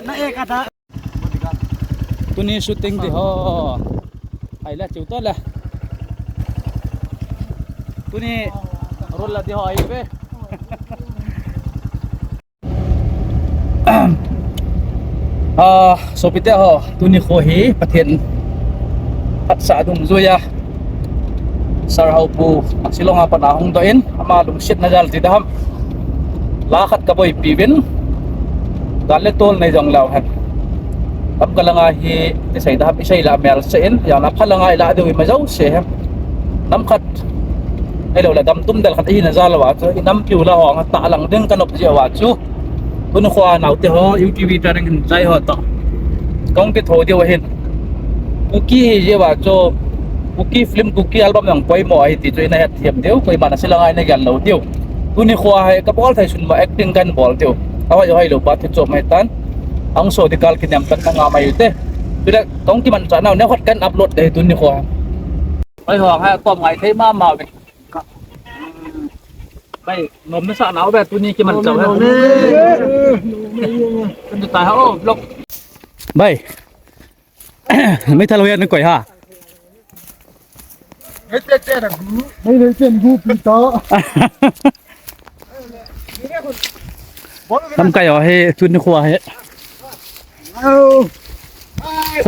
na kata tuni shooting di ho ai la chiu to la tuni roll la di ho ai be so pite ho tuni kho hi pathian pat sa dung zuya sar hau pu silonga pa na hong to in ama lung shit na dal ti dam la khat ka boy piwin dal le tol nei jong law han am kalanga hi sai dam isai la mel se in ya na phalanga ila de wi ma jau se hem nam khat ai lo la dam tum dal khat hi na zal wa chu nam piu la hong ta lang ding kanop ji wa chu kun khwa nau te ho UTV ta reng jai ho to kong ke tho de wa hin cookie hi je wa cho cookie film cookie album yang poi mo ai ti choi na het thiam deu koi mana sila ngai na gal lo deu tuni khwa hai ka bol thai sun ma acting kan bol deu awa jo hai lo pa thi chom mai tan ang so di kal kinyam tan nga mai te tida kong ki man cha naw ne hot kan upload de tuni khwa ai ho hai tom ngai thei ma ma be bai nom na sa naw be tuni ki man chau ha tuni ta ha o blog baiไม่ทะเลาะกันก่อยฮะไม่ได้เป็นผู้ปีโต ทำไก่เหรอให้ชุนในครัวให้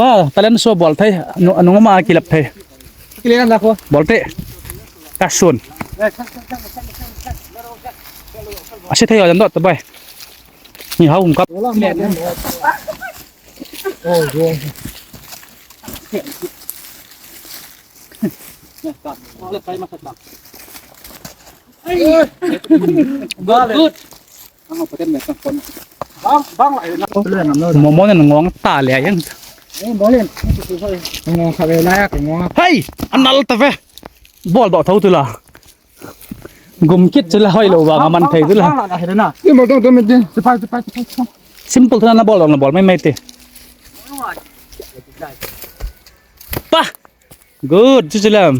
ว่าตะเล่นโซบอลไทยน้องมากีฬาไทยกีฬาอะไรครับบอลเตะกัสซุนอาชีพไทยเอาจันทร์ต่อไปนี่เขาผมครับโอ้โหgood เอาประเด็นแบบคนบ้างไหลนะเรื่องน้ำเนื้อมอนั่นงงตาเหลี่ยยังบ่เล่นงอคาเวล่างอเฮ้ยอันนั้นตะเฟบอลดอกเท่าตัวละกุมคิดจะละห้อยโลวางมันไทยตัวละนี่มันต้องมันจะไปsimple เท่านั้นบอลลองบอลไม่เตะป่ะ good จุดเริ่ม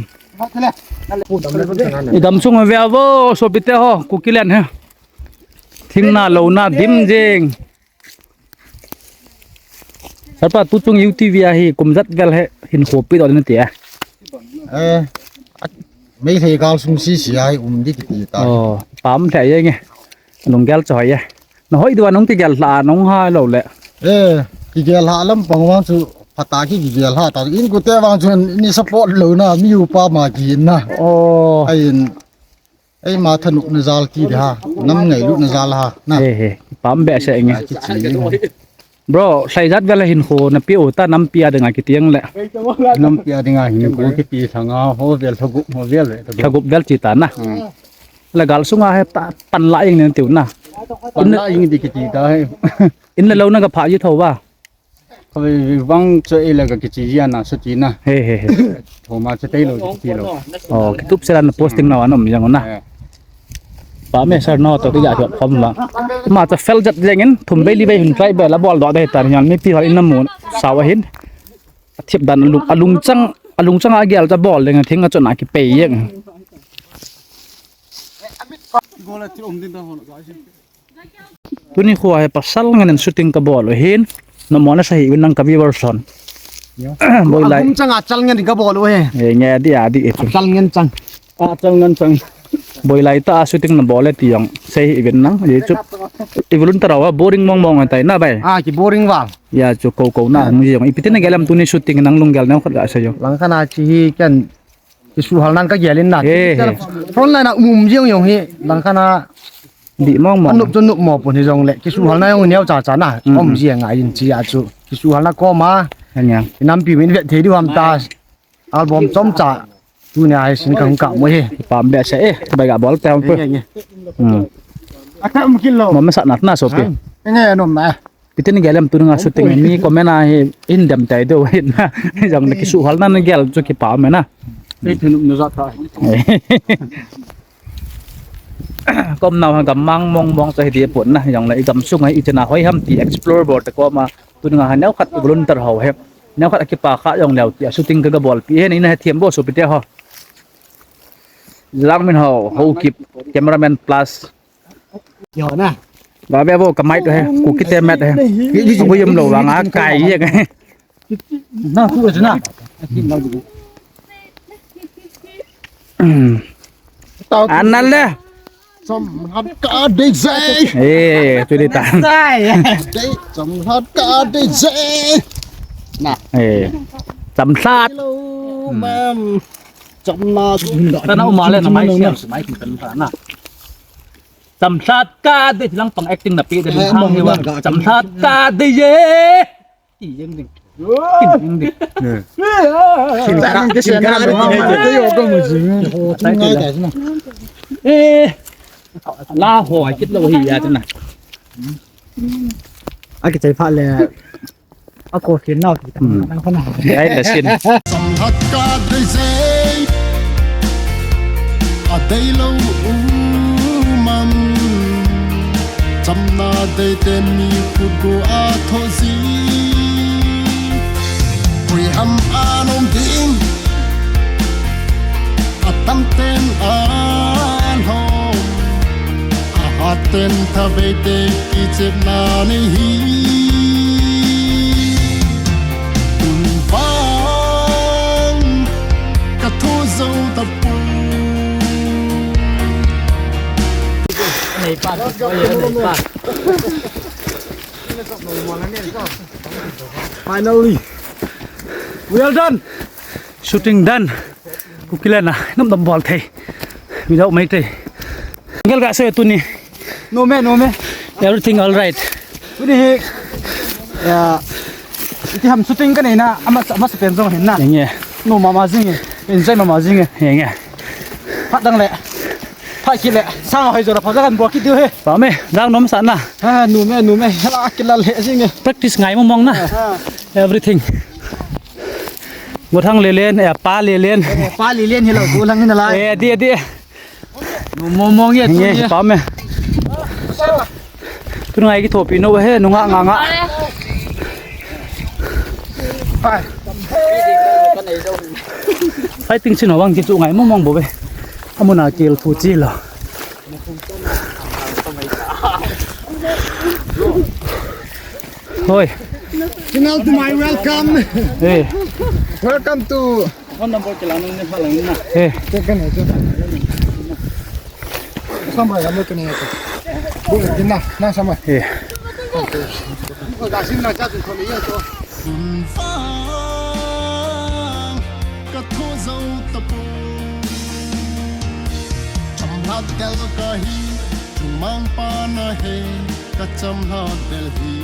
อีดำซุงเวียโวโซบิเตฮอคุกิเลนฮะทิ้งหน้าโลหน้าดิมเจงสัตว์ป่าตุ้งยูทีวีฮีกุมจัดเวลเหินขวบปีต่อเดือนเตี้ยไม่ใช่การสุ่มสี่สี่ไอ้ดิกีตาอ๋อปั๊มแถวยังไงน้องแก้วจ่อยน้องห้อยตัวน้องตีแก้วลาน้องห้าโลแหละกีแก้วลาล้ำปังวังสุพัตตากีแก้วลาตาอินกูเตะวังชวนนี่สปอร์ตเลยนะมีอยู่ป้ามากินนะโอ้ไอ้มาถนุนซาลกีดฮะน้ำไงลูกนซาลฮะนะเฮ้ปั๊มแบบเสียงไงบรอใส่จัดเวลาหินโคนะพี่โอตาน้ำเปียดึงไงกิเตียงแหละน้ำเปียดึงไงหินโคกิตีทางอ่ะโหเวลทกุโหเวลเลยทกุเวลจิตานะแล้วกัลสุงาให้ปันละอย่างนี้ติ๋วนะปันละอย่างนี้กิตีได้อินแล้วนั่งกับพายุเท่าว่าเขาไปวังเจออะไรกับกิตียานะสุจีนะเฮ้โทรมาจะได้เลยกิตีเราอ๋อคิดทุบเสร็จแล้วโพสติ้งเราอันนั้นอย่างนั้นนะป้าแม่สารนอตัวที่อยากจะพร้อมละมาจะเฟลจัดอย่างงี้ทุ่มไปรีบไปหุ่นใจแบบแล้วบอลดอกได้แต่ยังไม่พี่เขาอินน้ำมูนสาวเห็นเทียบดันลุงจังอาเกียลจะบอลเลยไงทิ้งก็จนหนักกี่ปียังตัวนี้ขวายปัสสาวะงั้นสุดทิ้งกับบอลเลยเห็นน้ำมันใส่วินังกับวิเวอร์สันบอลไหลจังอาจังเงินกับบอลเว้ยเงี้ยดีจังเงินจังจังเงินจังบอยไลต์ตาสุดทิ้งน้ำบอลเลยที่ยังใส่อีเวนต์นั่งยี่จุดอีเวนต์ตราว่า boring มองอะไรน่าไปกี่ boring ว่ะya jo ko na ngi yang ipitin gelam tuni shooting nang lunggal na khat sa yo lang kana chi kan isu hal nan ka gelin na front line na jing yong hi lang kana di mong nup chun nup mo pun hi jong le ki su hal na yong neo cha cha na ji nga yin chi a chu ki su hal na ko ma yang nam pi win ve the di wam ta album chom cha tu ne ai sin ka ka mo he pam be sa bai ga bol tem pu aka mkin lo mo sa nat na so pe nge nom na pitin gelam tu nga shooting ni comment na he in dam tai do hin na jang na ki su hal na gel chu ki pa me na ei thunu no za tha kom nào hàng cầm mang mong cho thì bổn na dòng lại cầm sung ấy ít na hoi ham thì explore board có mà tu nga nếu khát luôn tar hậu hẹp nếu khát cái pa khá dòng lèo thì shooting cái ball pi này này thiểm bộ số pi ho lang min ho kịp cameraman plus nhỏ nè và bé vô cầm máy rồi cụ kít tem mệt rồi không có dâm lẩu là ngã cài gì cái nào thu rồi nào ăn ăn đấy สำหัดการได้เจ ê tôi đi tán ได้สำหัดการได้เจ ê tầm sát แม่จำนา ta nó mà lên là máy xem máy thì cần phải nè tầm sát ca đi thì lăng bằng acting là pi để mình thang như vậy tầm sát ca đi dễ chỉ dân đi dân đi กินกันก็เสียหน้าเลยก็โยกก็มือสิง่ายแต่ใช่ไหม ê la hỏi chết lâu hì à thế này อากิจใจพลาดเลยเอาโกรธเขียนนอกที่ตั้งขนาด đấy là xin สัมผัสการได้เจอาได้lâuมันจำนาได้เต้นมีพูดกูอาทอซีคุยหำอานมดิ้งอาตั้งเต้นอานหอมอาเต้นทะเบเตกิเจ็บนาในฮีกระทู้เจ้าตะปู này bạn này bạn finally well done shooting done kukilan na nam dam ball thei without mai thei ngel ga se tuni no me everything all rightวันนี้ที่ทำชูตติ้งกันนี่นะมาสเปนซองเห็นนะ อย่างเงี้ย โนมาซิงเป็นใจมาซิง อย่างเงี้ย พัดดังแหละพัดคิดแหละสร้างให้จนพัดกันบอกคิดเดียวเฮ้ ป่าไม่ร่างน้มสันนะ หนูแม่ลากินละเละซิง practice ไงมองนะ everything หมดทั้งเล่นป้าเล่น ป้าลีเลียนให้เราดูลังนี่อะไร เดี๋ยวหนูมองเงี้ย อย่าง ตัว เงี้ นี้ ยป่าไม่ตัวไงกี่ถั่วปีโน่เฮ้นุ่งงะ ไป fighting xin hỏi cái chỗ ngày mong bộ về ông muốn nào kêu thủ chi là thôi Now to my welcome ê welcome to con nằm bồi chỉ là nông dân là nè ê cái này chứ xong rồi làm cái này bố được tin nào nào xong rồi ê tôi đã xin là cha tụi con ý choกระทู้เจ้าตะปูจำหัดเดลกะฮีจุมังปานาเฮกะจำหัดเดลฮี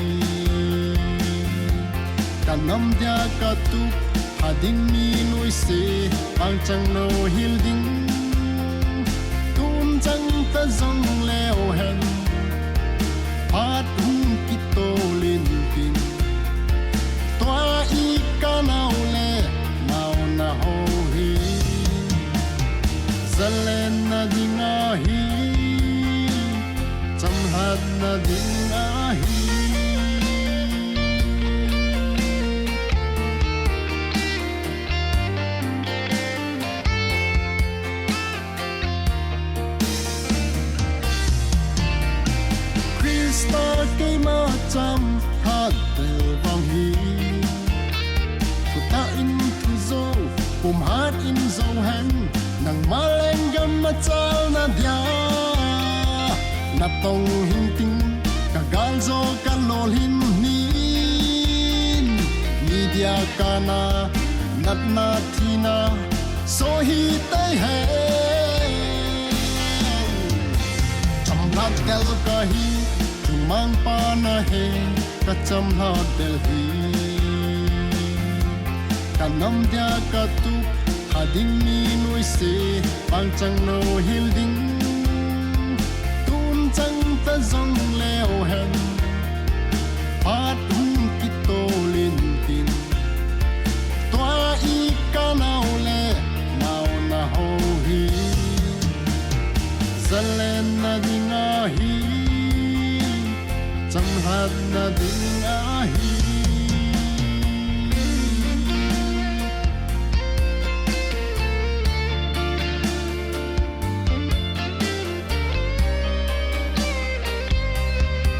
กันน้ำเดียกะตุกหาดิ้งมีนุยเสปังจังโนฮิลดิ้งตุนจังตะจงเลวเห็นพาดหุ่นกิโตลินปินตัวอีกะนาวเลna ho hi zalen na ding a hi cham hat na ding a hi Krista ke ma cham hat del vang hi ta in thu zo pum hat in zo hen nang maleng gam ma chal na dia na tong hin ting ka gal zo ka lol hin ni dia kana nat na thina so hi tai hai cham lat del ka hi chung mang pa na he ka cham ha del hiกันน้ำเดียกะตุกหาดิ้งมีนุยเสปังจังโนฮิลดิ้งตุนจังตะจงเลวเห็นพาดหุ่นกิโตลินตินตัวอีกะนาวเลนาวนาโฮฮีซะเลนนาดิงาฮีจังหัดนาดิงาฮี ก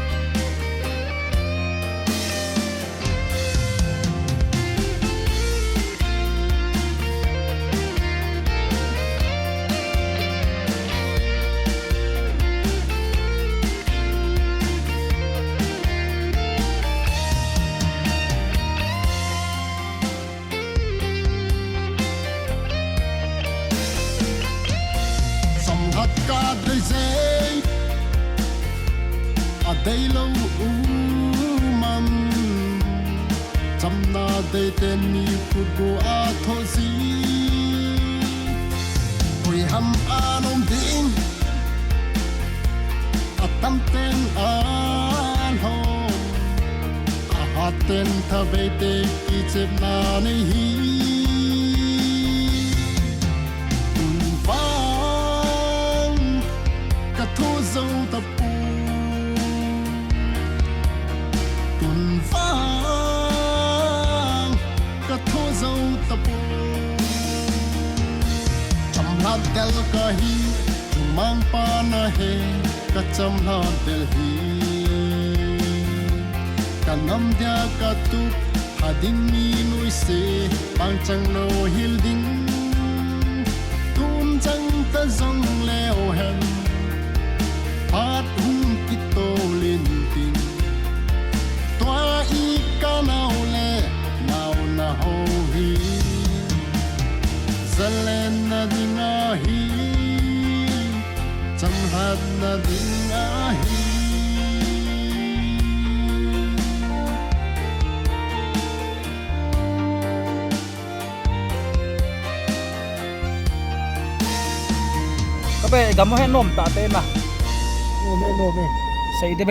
จำนาได้เต้นมีพูดกูอาโทสีคุยหำอานมดิ้งอาตั้มเต้นอาโลอาหาเต้นทะเบเตกิเจ็บนาในฮีคุณฟังกระทู้เจ้าตะปูคุณฟังกระทู้เจ้าตะปูจำลาเดลกะฮีจุมังปานาเฮกะจำลาเดลฮีกันนำเดียกะตุหาดิงมีนุยเสปังจังโนฮิลดิงตุนจังตะจงเลวเห็นพาดหุ่นกิโตลินติงตัวอีกะนาวเลนาวนาโฮฮีZalen na dingahi Jamhad na dingahi Kape, gamuhin nom, tate na. Nome. Sa ide